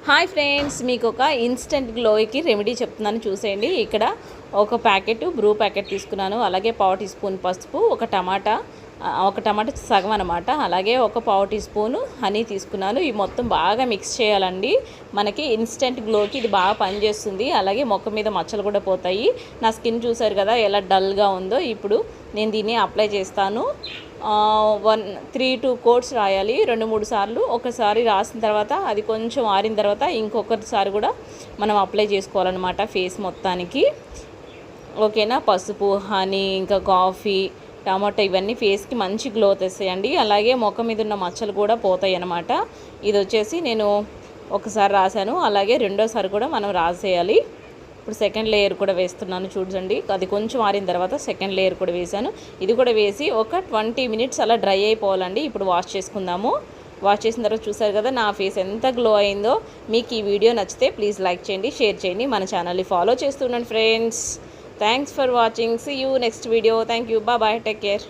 Hi friends, మీకు ఒక instant గ్లోకి remedy చెప్తున్నాను చూసేయండి. ఇక్కడ ఒక ప్యాకెట్ బ్రూ ప్యాకెట్ తీసుకున్నాను. అలాగే పావు టీ స్పూన్ పసుపు, ఒక టమాటా సగం అనమాట. అలాగే ఒక పావు టీ స్పూను హనీ తీసుకున్నాను. ఈ మొత్తం బాగా మిక్స్ చేయాలండి. మనకి ఇన్స్టెంట్ గ్లోకి ఇది బాగా పనిచేస్తుంది. అలాగే మొక్క మీద మచ్చలు కూడా పోతాయి. నా స్కిన్ చూసారు కదా ఎలా డల్గా ఉందో. ఇప్పుడు నేను దీన్ని అప్లై చేస్తాను. 3-2 కోట్స్ రాయాలి. 2-3 సార్లు. ఒకసారి రాసిన తర్వాత అది కొంచెం ఆరిన తర్వాత ఇంకొకసారి కూడా మనం అప్లై చేసుకోవాలన్నమాట ఫేస్ మొత్తానికి. ఓకేనా. పసుపు, హనీ, ఇంకా కాఫీ, టమాటో ఇవన్నీ ఫేస్కి మంచి గ్లో తెస్తాయండి. అలాగే మొక్క మీద ఉన్న మచ్చలు కూడా పోతాయి అన్నమాట. ఇది వచ్చేసి నేను ఒకసారి రాశాను. అలాగే రెండోసారి కూడా మనం రాసేయాలి. ఇప్పుడు సెకండ్ లేయర్ కూడా వేస్తున్నాను చూడండి. అది కొంచెం ఆరిన తర్వాత సెకండ్ లేయర్ కూడా వేసాను. ఇది కూడా వేసి ఒక 20 మినిట్స్ అలా డ్రై అయిపోవాలండి. ఇప్పుడు వాష్ చేసుకుందాము. వాష్ చేసిన తర్వాత చూసారు కదా నా ఫేస్ ఎంత గ్లో అయిందో. మీకు ఈ వీడియో నచ్చితే ప్లీజ్ లైక్ చేయండి, షేర్ చేయండి, మన ఛానల్ని ఫాలో చేస్తున్నాను friends. Thanks for watching. See you next video. Thank you. Bye. Take care.